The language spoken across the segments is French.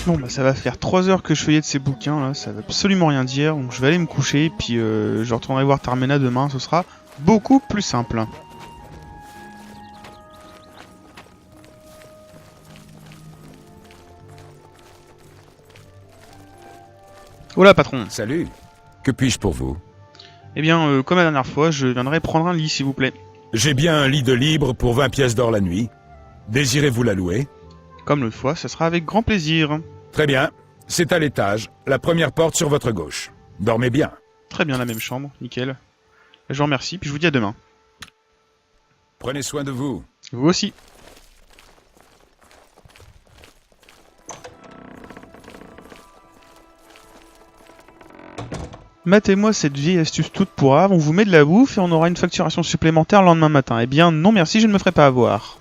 Bon bah ça va faire 3 heures que je feuillette ces bouquins là, ça veut absolument rien dire, donc je vais aller me coucher, puis je retournerai voir Tarmena demain, ce sera beaucoup plus simple. Hola patron. Salut. Que puis-je pour vous? Eh bien, comme la dernière fois, je viendrai prendre un lit s'il vous plaît. J'ai bien un lit de libre pour 20 pièces d'or la nuit. Désirez-vous la louer? Comme l'autre fois, ce sera avec grand plaisir. Très bien. C'est à l'étage, la première porte sur votre gauche. Dormez bien. Très bien, la même chambre, nickel. Je vous remercie, puis je vous dis à demain. Prenez soin de vous. Vous aussi. Matez-moi cette vieille astuce toute pourrave, on vous met de la bouffe et on aura une facturation supplémentaire le lendemain matin. Eh bien non merci, je ne me ferai pas avoir.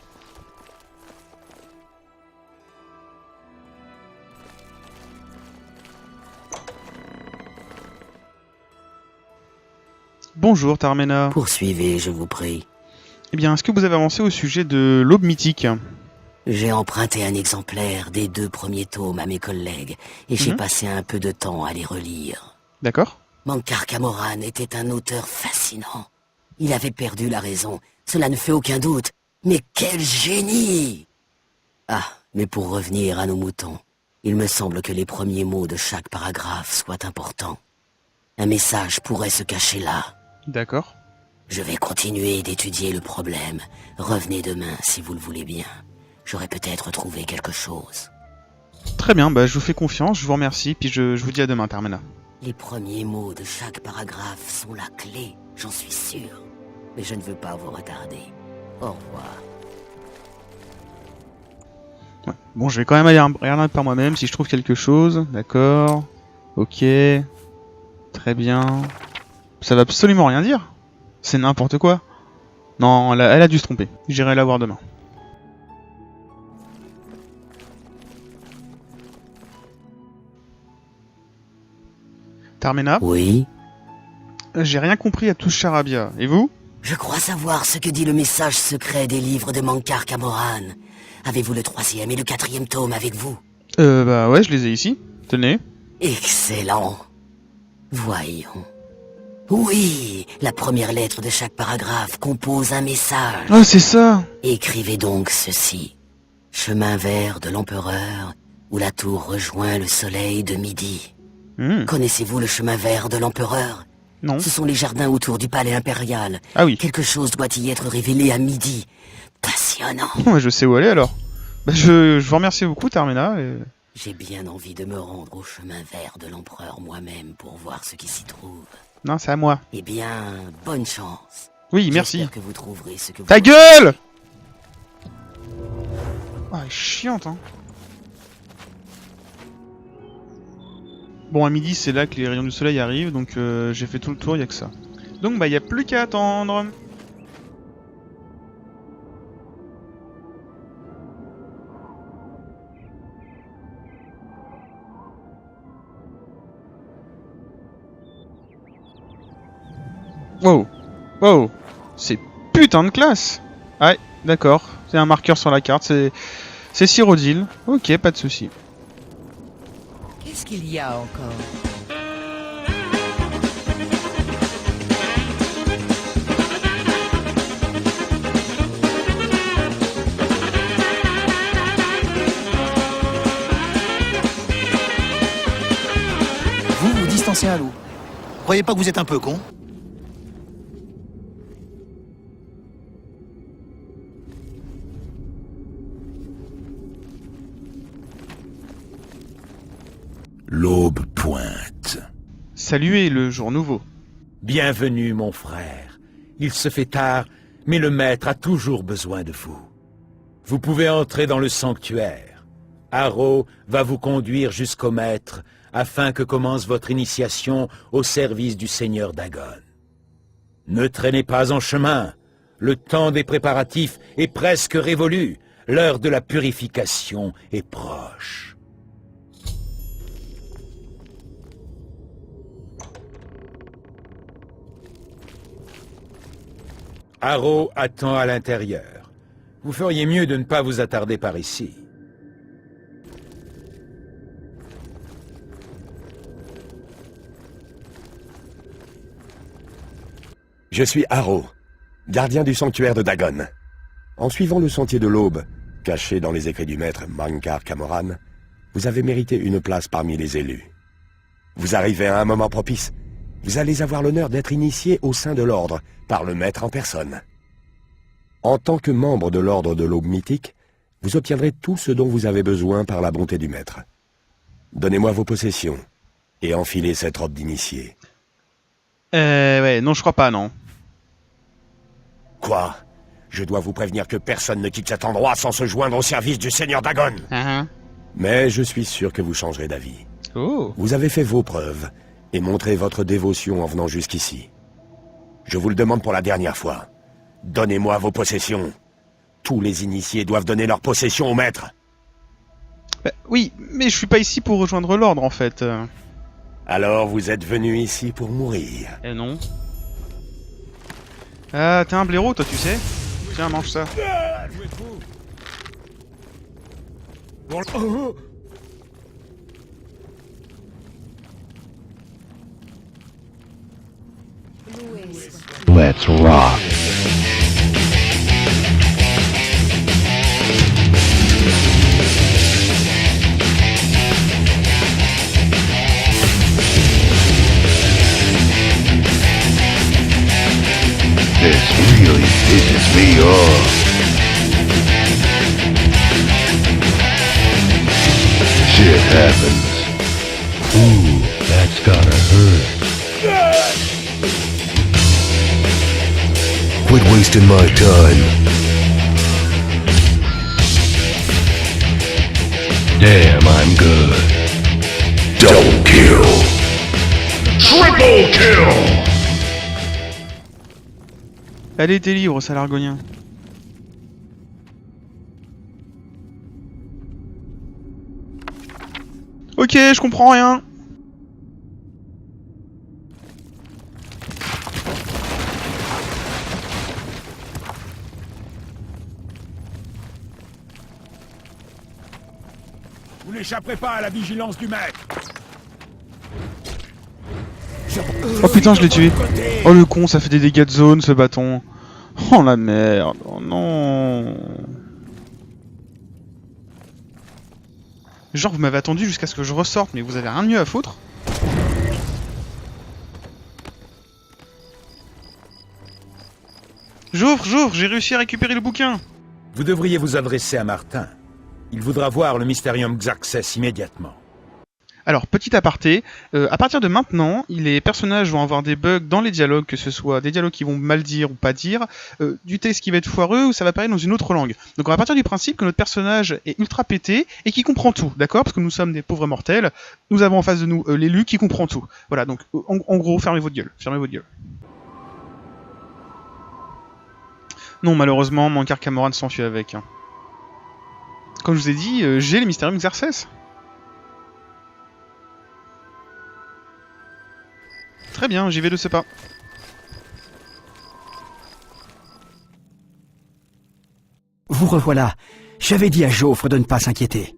Bonjour Tarmena. Poursuivez, je vous prie. Eh bien, est-ce que vous avez avancé au sujet de l'aube mythique? J'ai emprunté un exemplaire des 2 premiers tomes à mes collègues, et j'ai passé un peu de temps à les relire. D'accord. Mankar Camoran était un auteur fascinant. Il avait perdu la raison, cela ne fait aucun doute. Mais quel génie! Ah, mais pour revenir à nos moutons, il me semble que les premiers mots de chaque paragraphe soient importants. Un message pourrait se cacher là. D'accord. Je vais continuer d'étudier le problème. Revenez demain si vous le voulez bien. J'aurai peut-être trouvé quelque chose. Très bien, bah je vous fais confiance, je vous remercie, puis je vous dis à demain Tarmena. Les premiers mots de chaque paragraphe sont la clé, j'en suis sûr. Mais je ne veux pas vous retarder. Au revoir. Ouais. Bon, je vais quand même aller regarder par moi-même si je trouve quelque chose. D'accord. Ok. Très bien. Ça va absolument rien dire. C'est n'importe quoi. Non, elle a dû se tromper. J'irai la voir demain. Tarmena, Oui? j'ai rien compris à tout ce charabia. Et vous? Je crois savoir ce que dit le message secret des livres de Mankar Camoran. Avez-vous le 3e et le 4e tome avec vous? Bah ouais, je les ai ici. Tenez. Excellent. Voyons. Oui, la première lettre de chaque paragraphe compose un message. Ah, c'est ça. Écrivez donc ceci. Chemin vert de l'empereur, où la tour rejoint le soleil de midi. Connaissez-vous le chemin vert de l'empereur? Non. Ce sont les jardins autour du palais impérial. Ah oui. Quelque chose doit y être révélé à midi. Passionnant. Je sais où aller alors. Bah, je vous remercie beaucoup, Tarmena. Et... J'ai bien envie de me rendre au chemin vert de l'empereur moi-même pour voir ce qui s'y trouve. Non, c'est à moi. Eh bien, bonne chance. Oui, merci. J'espère que vous trouverez ce que vous... Ta gueule! Ah, elle est chiante, hein. Bon, à midi, c'est là que les rayons du soleil arrivent, donc j'ai fait tout le tour, y a que ça. Donc, bah, y a plus qu'à attendre. Wow. Wow. C'est putain de classe. Ouais, d'accord. C'est un marqueur sur la carte, c'est Cyrodiil. Ok, pas de souci. Qu'est-ce qu'il y a encore? Vous vous distancez un loup. Croyez pas que vous êtes un peu con? L'aube pointe. Saluez le jour nouveau. Bienvenue, mon frère. Il se fait tard, mais le maître a toujours besoin de vous. Vous pouvez entrer dans le sanctuaire. Harrow va vous conduire jusqu'au maître, afin que commence votre initiation au service du seigneur Dagon. Ne traînez pas en chemin. Le temps des préparatifs est presque révolu. L'heure de la purification est proche. Harrow attend à l'intérieur. Vous feriez mieux de ne pas vous attarder par ici. Je suis Harrow, gardien du sanctuaire de Dagon. En suivant le sentier de l'aube, caché dans les écrits du maître Mankar Camoran, vous avez mérité une place parmi les élus. Vous arrivez à un moment propice. Vous allez avoir l'honneur d'être initié au sein de l'ordre par le maître en personne. En tant que membre de l'ordre de l'aube mythique, vous obtiendrez tout ce dont vous avez besoin par la bonté du maître. Donnez-moi vos possessions et enfilez cette robe d'initié. Ouais, non, je crois pas, non. Quoi? Je dois vous prévenir que personne ne quitte cet endroit sans se joindre au service du Seigneur Dagon. Mais je suis sûr que vous changerez d'avis. Oh. Vous avez fait vos preuves et montré votre dévotion en venant jusqu'ici. Je vous le demande pour la dernière fois. Donnez-moi vos possessions. Tous les initiés doivent donner leurs possessions au maître. Bah, oui, mais je suis pas ici pour rejoindre l'ordre, en fait. Alors vous êtes venu ici pour mourir. Eh non. Ah, t'es un blaireau, toi, tu sais. Tiens, mange ça. Let's rock. This really pisses me off. Shit happens. Ooh, that's gotta hurt. Quit wasting my time. Damn, I'm good. Double kill. Triple kill. Allez, t'es libre, ça l'argonien. Ok, je comprends rien. Vous n'échapperez pas à la vigilance du maître. Oh putain, je l'ai tué. Oh le con, ça fait des dégâts de zone ce bâton. Oh la merde. Oh non. Genre vous m'avez attendu jusqu'à ce que je ressorte, mais vous avez rien de mieux à foutre. J'ouvre, j'ai réussi à récupérer le bouquin. Vous devriez vous adresser à Martin. Il voudra voir le Mysterium Xarxes immédiatement. Alors, petit aparté, à partir de maintenant, les personnages vont avoir des bugs dans les dialogues, que ce soit des dialogues qui vont mal dire ou pas dire, du texte qui va être foireux ou ça va apparaître dans une autre langue. Donc on va partir du principe que notre personnage est ultra pété et qui comprend tout, d'accord? Parce que nous sommes des pauvres mortels, nous avons en face de nous l'élu qui comprend tout. Voilà, donc en gros, fermez votre gueule, fermez votre gueule. Non, malheureusement, Mankar Camoran s'enfuit avec. Comme je vous ai dit, j'ai les Mysterium Xarxes. Très bien, j'y vais de ce pas. Vous revoilà. J'avais dit à Jaufre de ne pas s'inquiéter.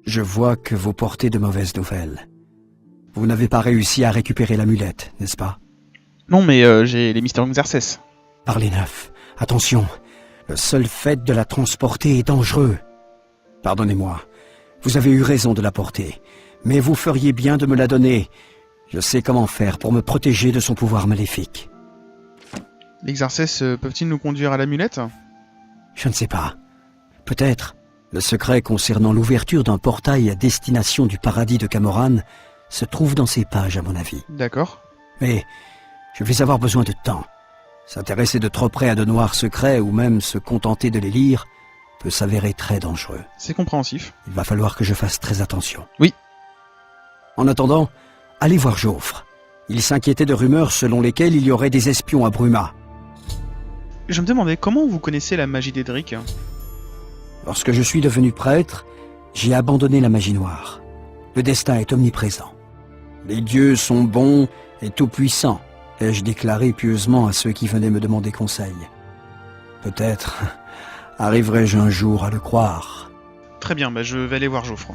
Je vois que vous portez de mauvaises nouvelles. Vous n'avez pas réussi à récupérer l'amulette, n'est-ce pas? Non, mais j'ai les Mysterium Xarxes. Parlez neuf. Attention, le seul fait de la transporter est dangereux. Pardonnez-moi, vous avez eu raison de la porter, mais vous feriez bien de me la donner. Je sais comment faire pour me protéger de son pouvoir maléfique. Les Xarxes peuvent-ils nous conduire à l'amulette? Je ne sais pas. Peut-être. Le secret concernant l'ouverture d'un portail à destination du paradis de Camoran se trouve dans ces pages, à mon avis. D'accord. Mais je vais avoir besoin de temps. S'intéresser de trop près à de noirs secrets ou même se contenter de les lire peut s'avérer très dangereux. C'est compréhensif. Il va falloir que je fasse très attention. Oui. En attendant, allez voir Jaufre. Il s'inquiétait de rumeurs selon lesquelles il y aurait des espions à Bruma. Je me demandais comment vous connaissez la magie d'Edric. Lorsque je suis devenu prêtre, j'ai abandonné la magie noire. Le destin est omniprésent. Les dieux sont bons et tout-puissants, ai-je déclaré pieusement à ceux qui venaient me demander conseil. Peut-être arriverai-je un jour à le croire. Très bien, bah je vais aller voir Jaufre.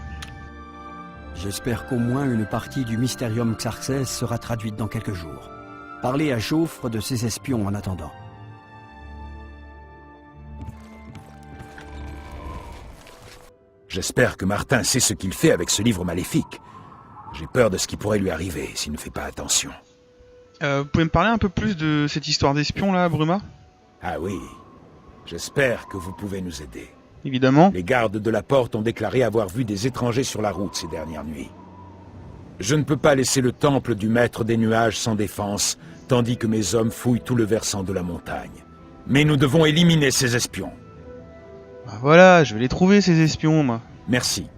J'espère qu'au moins une partie du Mysterium Xarxes sera traduite dans quelques jours. Parlez à Jaufre de ses espions en attendant. J'espère que Martin sait ce qu'il fait avec ce livre maléfique. J'ai peur de ce qui pourrait lui arriver s'il ne fait pas attention. Vous pouvez me parler un peu plus de cette histoire d'espion là, Bruma? Ah oui, j'espère que vous pouvez nous aider. Évidemment. Les gardes de la porte ont déclaré avoir vu des étrangers sur la route ces dernières nuits. Je ne peux pas laisser le temple du maître des nuages sans défense, tandis que mes hommes fouillent tout le versant de la montagne. Mais nous devons éliminer ces espions. Bah voilà, je vais les trouver ces espions, moi. Merci.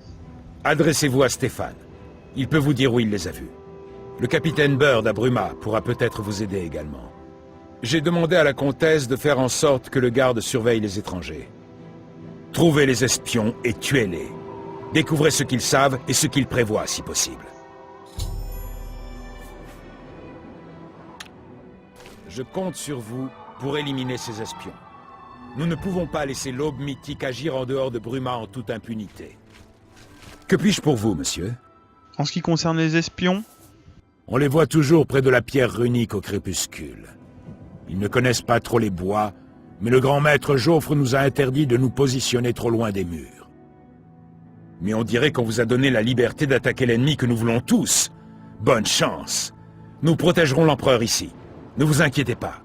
Adressez-vous à Stéphane. Il peut vous dire où il les a vus. Le capitaine Bird à Bruma pourra peut-être vous aider également. J'ai demandé à la comtesse de faire en sorte que le garde surveille les étrangers. Trouvez les espions et tuez-les. Découvrez ce qu'ils savent et ce qu'ils prévoient, si possible. Je compte sur vous pour éliminer ces espions. Nous ne pouvons pas laisser l'aube mythique agir en dehors de Bruma en toute impunité. Que puis-je pour vous, monsieur? En ce qui concerne les espions, On les voit toujours près de la pierre runique au crépuscule. Ils ne connaissent pas trop les bois, mais le grand maître Jaufre nous a interdit de nous positionner trop loin des murs. Mais on dirait qu'on vous a donné la liberté d'attaquer l'ennemi que nous voulons tous. Bonne chance. Nous protégerons l'empereur ici. Ne vous inquiétez pas.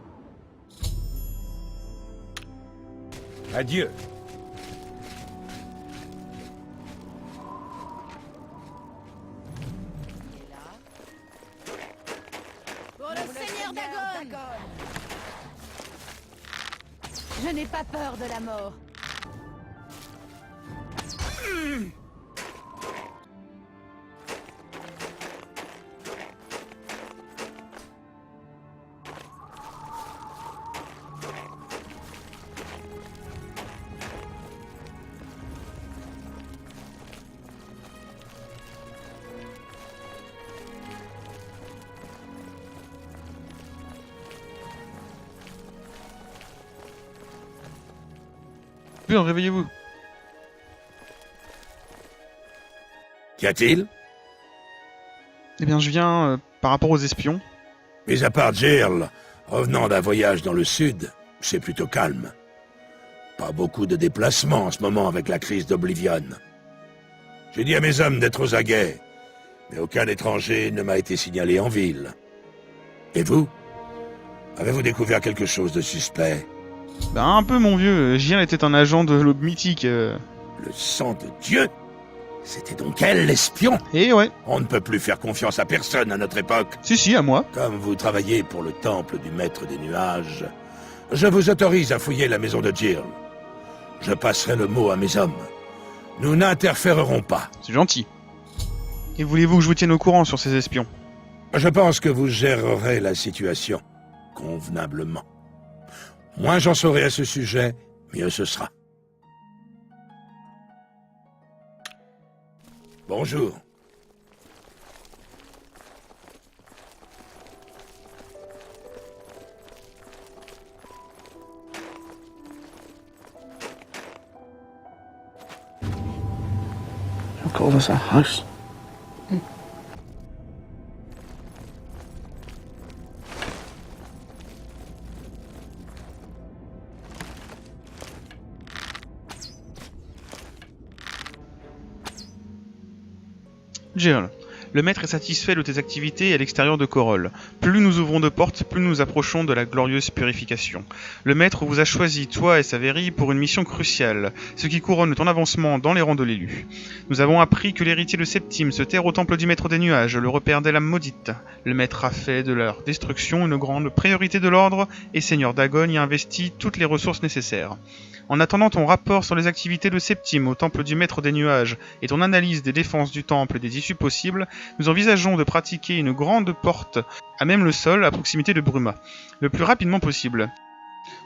Adieu. Pour le Seigneur Dagon! Je n'ai pas peur de la mort. Bien, réveillez-vous. Qu'y a-t-il? Eh bien, je viens par rapport aux espions. Mis à part Jirl, revenant d'un voyage dans le sud, c'est plutôt calme. Pas beaucoup de déplacements en ce moment avec la crise d'Oblivion. J'ai dit à mes hommes d'être aux aguets, mais aucun étranger ne m'a été signalé en ville. Et vous? Avez-vous découvert quelque chose de suspect? Ben, un peu, mon vieux. Jirl était un agent de l'aube mythique. Le sang de Dieu? C'était donc elle, l'espion? Eh ouais. On ne peut plus faire confiance à personne à notre époque. Si, à moi. Comme vous travaillez pour le temple du maître des nuages, je vous autorise à fouiller la maison de Jirl. Je passerai le mot à mes hommes. Nous n'interférerons pas. C'est gentil. Et voulez-vous que je vous tienne au courant sur ces espions? Je pense que vous gérerez la situation convenablement. Moins j'en saurai à ce sujet, mieux ce sera. Bonjour. You call this a house? Jirl, le maître est satisfait de tes activités à l'extérieur de Chorol. Plus nous ouvrons de portes, plus nous approchons de la glorieuse purification. Le maître vous a choisi, toi et Saveri, pour une mission cruciale, ce qui couronne ton avancement dans les rangs de l'élu. Nous avons appris que l'héritier de Septime se terre au temple du maître des nuages, le repère des lames maudites. Le maître a fait de leur destruction une grande priorité de l'ordre, et Seigneur Dagon y a investi toutes les ressources nécessaires. En attendant ton rapport sur les activités de Septime au temple du maître des nuages et ton analyse des défenses du temple et des issues possibles, nous envisageons de pratiquer une grande porte à même le sol à proximité de Bruma, le plus rapidement possible.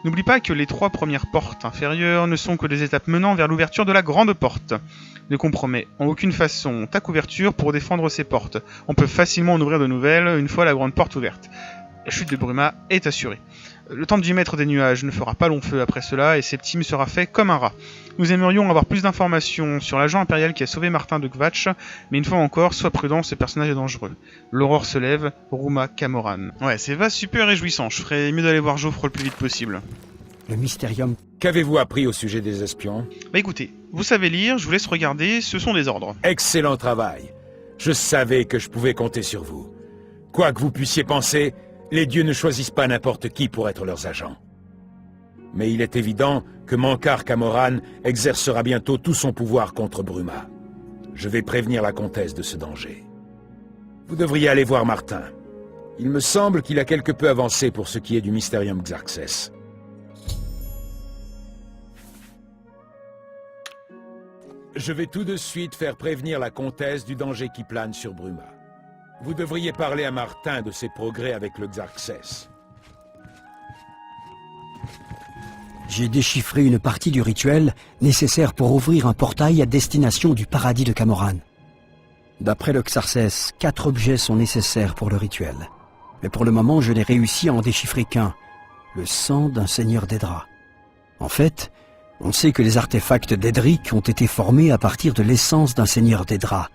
N'oublie pas que les 3 premières portes inférieures ne sont que des étapes menant vers l'ouverture de la grande porte. Ne compromets en aucune façon ta couverture pour défendre ces portes. On peut facilement en ouvrir de nouvelles une fois la grande porte ouverte. La chute de Bruma est assurée. Le temple du maître des nuages ne fera pas long feu après cela et Septime sera fait comme un rat. Nous aimerions avoir plus d'informations sur l'agent impérial qui a sauvé Martin de Kvatch, mais une fois encore, sois prudent, ce personnage est dangereux. L'aurore se lève, Ruma Camoran. Ouais, c'est vaste, super réjouissant, je ferais mieux d'aller voir Geoffre le plus vite possible. Le Mystérium... Qu'avez-vous appris au sujet des espions? Bah écoutez, vous savez lire, je vous laisse regarder, ce sont des ordres. Excellent travail. Je savais que je pouvais compter sur vous. Quoi que vous puissiez penser, les dieux ne choisissent pas n'importe qui pour être leurs agents. Mais il est évident que Mankar Camoran exercera bientôt tout son pouvoir contre Bruma. Je vais prévenir la comtesse de ce danger. Vous devriez aller voir Martin. Il me semble qu'il a quelque peu avancé pour ce qui est du Mysterium Xarxes. Je vais tout de suite faire prévenir la comtesse du danger qui plane sur Bruma. Vous devriez parler à Martin de ses progrès avec le Xarxes. J'ai déchiffré une partie du rituel nécessaire pour ouvrir un portail à destination du paradis de Camoran. D'après le Xarxes, 4 objets sont nécessaires pour le rituel. Mais pour le moment, je n'ai réussi à en déchiffrer qu'un, le sang d'un seigneur d'Edra. En fait, on sait que les artefacts d'Edric ont été formés à partir de l'essence d'un seigneur d'Edra,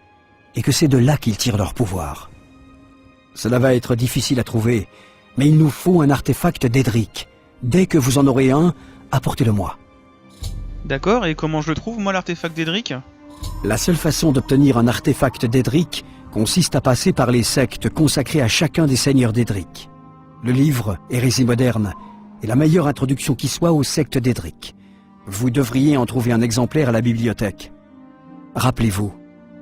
et que c'est de là qu'ils tirent leur pouvoir. Cela va être difficile à trouver, mais il nous faut un artefact d'Edric. Dès que vous en aurez un, apportez-le-moi. D'accord, et comment je le trouve, moi, l'artefact d'Edric? La seule façon d'obtenir un artefact d'Edric consiste à passer par les sectes consacrées à chacun des seigneurs d'Edric. Le livre, Hérésie moderne, est la meilleure introduction qui soit aux sectes d'Edric. Vous devriez en trouver un exemplaire à la bibliothèque. Rappelez-vous,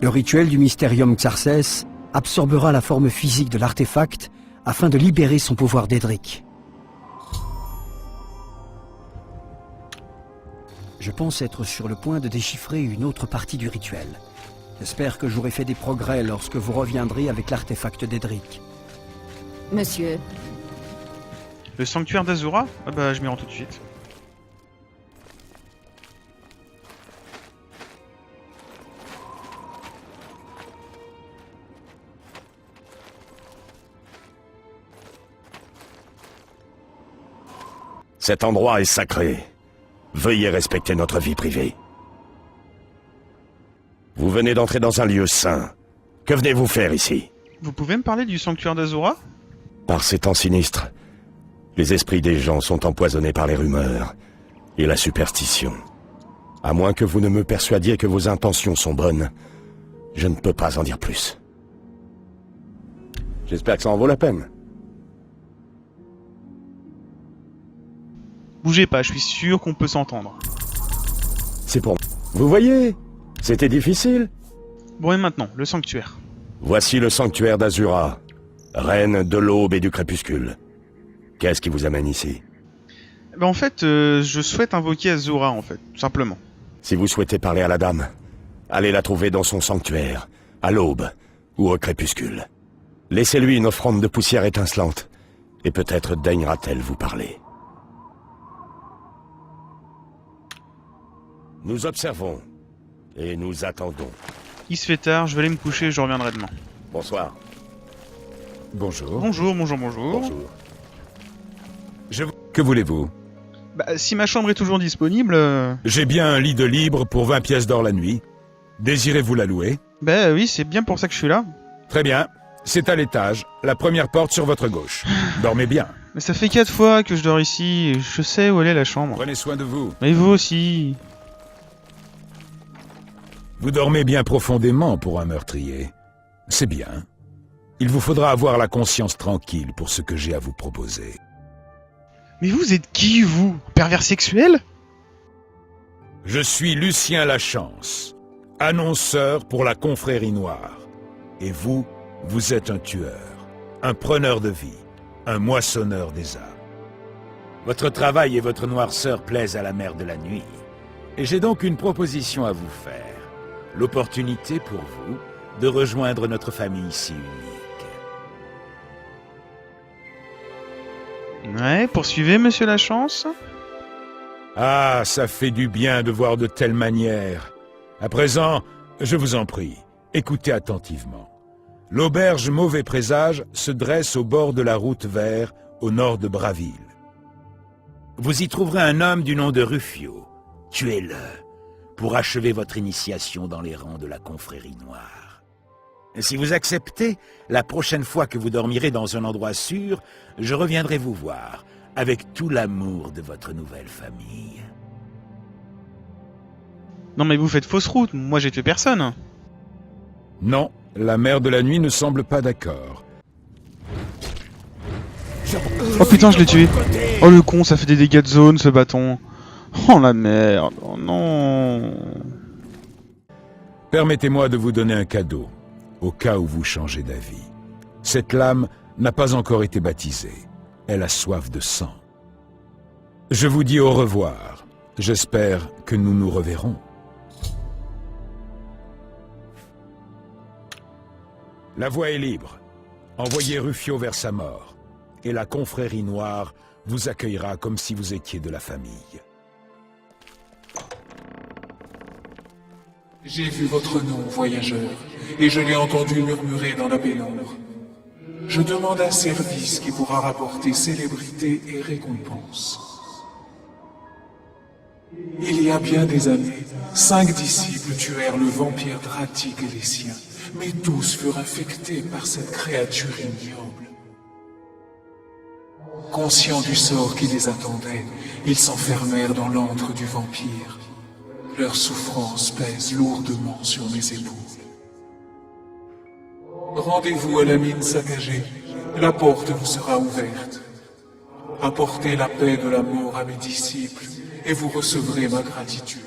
le rituel du Mysterium Xarxes absorbera la forme physique de l'artefact afin de libérer son pouvoir d'Edric. Je pense être sur le point de déchiffrer une autre partie du rituel. J'espère que j'aurai fait des progrès lorsque vous reviendrez avec l'artefact d'Edric. Monsieur, Le sanctuaire d'Azura? Ah bah, je m'y rends tout de suite. Cet endroit est sacré. Veuillez respecter notre vie privée. Vous venez d'entrer dans un lieu saint. Que venez-vous faire ici? Vous pouvez me parler du sanctuaire d'Azura? Par ces temps sinistres, les esprits des gens sont empoisonnés par les rumeurs et la superstition. À moins que vous ne me persuadiez que vos intentions sont bonnes, je ne peux pas en dire plus. J'espère que ça en vaut la peine. Bougez pas, je suis sûr qu'on peut s'entendre. C'est pour... Vous voyez? C'était difficile. Bon, et maintenant, le sanctuaire. Voici le sanctuaire d'Azura, reine de l'aube et du crépuscule. Qu'est-ce qui vous amène ici? Bah en fait, je souhaite invoquer Azura, en fait, tout simplement. Si vous souhaitez parler à la dame, allez la trouver dans son sanctuaire, à l'aube ou au crépuscule. Laissez-lui une offrande de poussière étincelante, et peut-être daignera-t-elle vous parler. Nous observons, et nous attendons. Il se fait tard, je vais aller me coucher, je reviendrai demain. Bonsoir. Bonjour. Bonjour, bonjour, bonjour. Bonjour. Que voulez-vous? Bah, si ma chambre est toujours disponible... J'ai bien un lit de libre pour 20 pièces d'or la nuit. Désirez-vous la louer? Bah oui, c'est bien pour ça que je suis là. Très bien. C'est à l'étage, la première porte sur votre gauche. Dormez bien. Mais ça fait 4 fois que je dors ici, et je sais où elle est la chambre. Prenez soin de vous. Mais vous aussi. Vous dormez bien profondément pour un meurtrier. C'est bien. Il vous faudra avoir la conscience tranquille pour ce que j'ai à vous proposer. Mais vous êtes qui, vous? Pervers sexuel? Je suis Lucien Lachance, annonceur pour la Confrérie Noire. Et vous, vous êtes un tueur, un preneur de vie, un moissonneur des âmes. Votre travail et votre noirceur plaisent à la mère de la nuit. Et j'ai donc une proposition à vous faire. L'opportunité pour vous de rejoindre notre famille si unique. Ouais, poursuivez, monsieur Lachance. Ah, ça fait du bien de voir de telles manières. À présent, je vous en prie, écoutez attentivement. L'auberge Mauvais Présage se dresse au bord de la route vers au nord de Braville. Vous y trouverez un homme du nom de Rufio. Tuez-le pour achever votre initiation dans les rangs de la confrérie noire. Si vous acceptez, la prochaine fois que vous dormirez dans un endroit sûr, je reviendrai vous voir, avec tout l'amour de votre nouvelle famille. Non mais vous faites fausse route, moi j'ai tué personne. Non, la mère de la nuit ne semble pas d'accord. Oh putain, je l'ai tué. Oh le con, ça fait des dégâts de zone ce bâton. Oh la merde, oh non. Permettez-moi de vous donner un cadeau, au cas où vous changez d'avis. Cette lame n'a pas encore été baptisée. Elle a soif de sang. Je vous dis au revoir. J'espère que nous nous reverrons. La voie est libre. Envoyez Rufio vers sa mort, et la confrérie noire vous accueillera comme si vous étiez de la famille. J'ai vu votre nom, voyageur, et je l'ai entendu murmurer dans la pénombre. Je demande un service qui pourra rapporter célébrité et récompense. Il y a bien des années, 5 disciples tuèrent le vampire Dratic et les siens, mais tous furent infectés par cette créature ignoble. Conscients du sort qui les attendait, ils s'enfermèrent dans l'antre du vampire. Leur souffrance pèse lourdement sur mes épaules. Rendez-vous à la mine saccagée, la porte vous sera ouverte. Apportez la paix de la mort à mes disciples, et vous recevrez ma gratitude.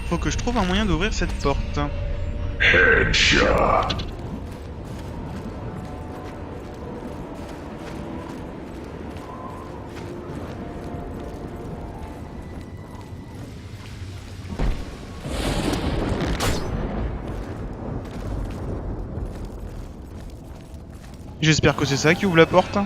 Faut que je trouve un moyen d'ouvrir cette porte. Headshot. J'espère que c'est ça qui ouvre la porte.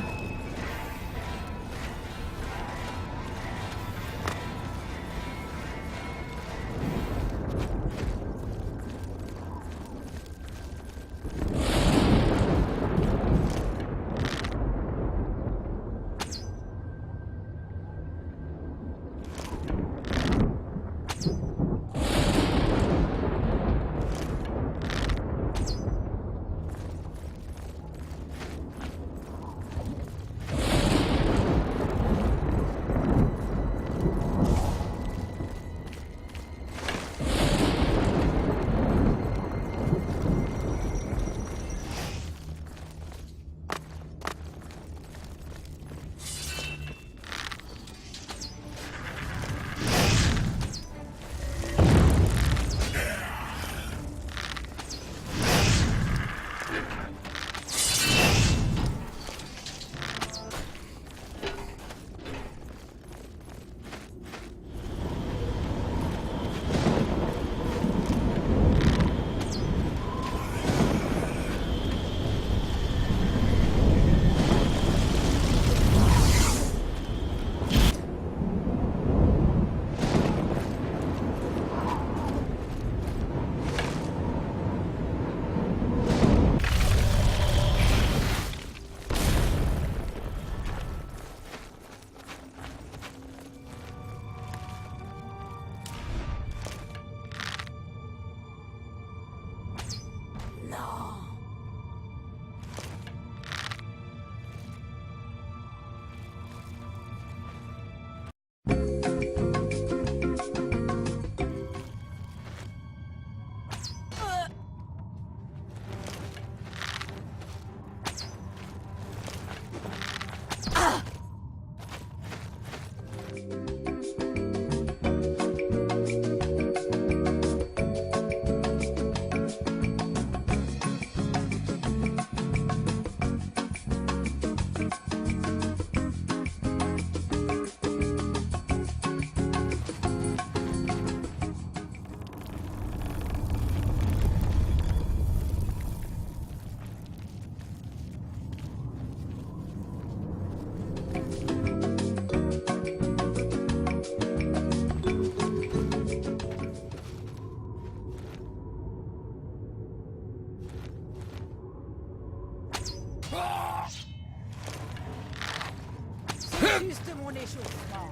l'échauffement.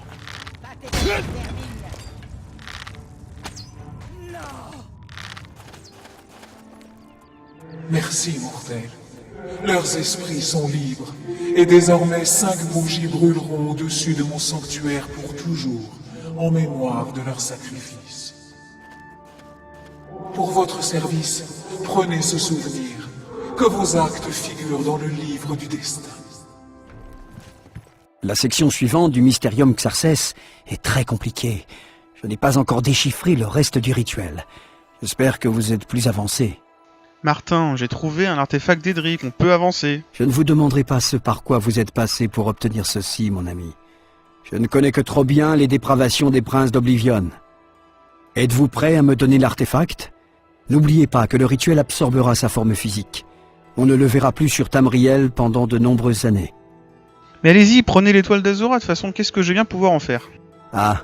Battez les vermines. Non. Merci, mortels. Leurs esprits sont libres, et désormais 5 bougies brûleront au-dessus de mon sanctuaire pour toujours, en mémoire de leur sacrifice. Pour votre service, prenez ce souvenir, que vos actes figurent dans le livre du destin. La section suivante du Mysterium Xarxes est très compliquée. Je n'ai pas encore déchiffré le reste du rituel. J'espère que vous êtes plus avancé. Martin, j'ai trouvé un artefact d'Edric, on peut avancer. Je ne vous demanderai pas ce par quoi vous êtes passé pour obtenir ceci, mon ami. Je ne connais que trop bien les dépravations des princes d'Oblivion. Êtes-vous prêt à me donner l'artefact? N'oubliez pas que le rituel absorbera sa forme physique. On ne le verra plus sur Tamriel pendant de nombreuses années. Mais allez-y, prenez l'étoile d'Azura, de toute façon, qu'est-ce que je viens pouvoir en faire? Ah,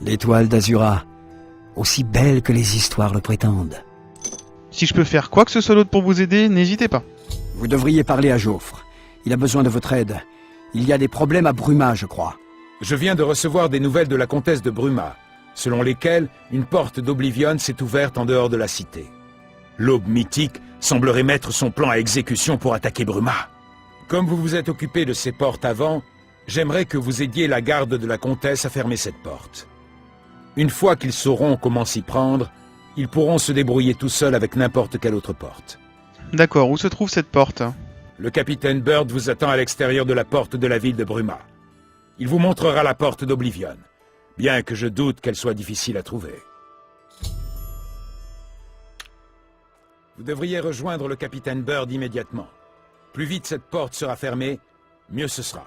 l'étoile d'Azura. Aussi belle que les histoires le prétendent. Si je peux faire quoi que ce soit d'autre pour vous aider, n'hésitez pas. Vous devriez parler à Jaufre. Il a besoin de votre aide. Il y a des problèmes à Bruma, je crois. Je viens de recevoir des nouvelles de la comtesse de Bruma, selon lesquelles une porte d'Oblivion s'est ouverte en dehors de la cité. L'aube mythique semblerait mettre son plan à exécution pour attaquer Bruma. Comme vous vous êtes occupé de ces portes avant, j'aimerais que vous aidiez la garde de la comtesse à fermer cette porte. Une fois qu'ils sauront comment s'y prendre, ils pourront se débrouiller tout seuls avec n'importe quelle autre porte. D'accord, où se trouve cette porte? Le capitaine Bird vous attend à l'extérieur de la porte de la ville de Bruma. Il vous montrera la porte d'Oblivion, bien que je doute qu'elle soit difficile à trouver. Vous devriez rejoindre le capitaine Bird immédiatement. Plus vite cette porte sera fermée, mieux ce sera.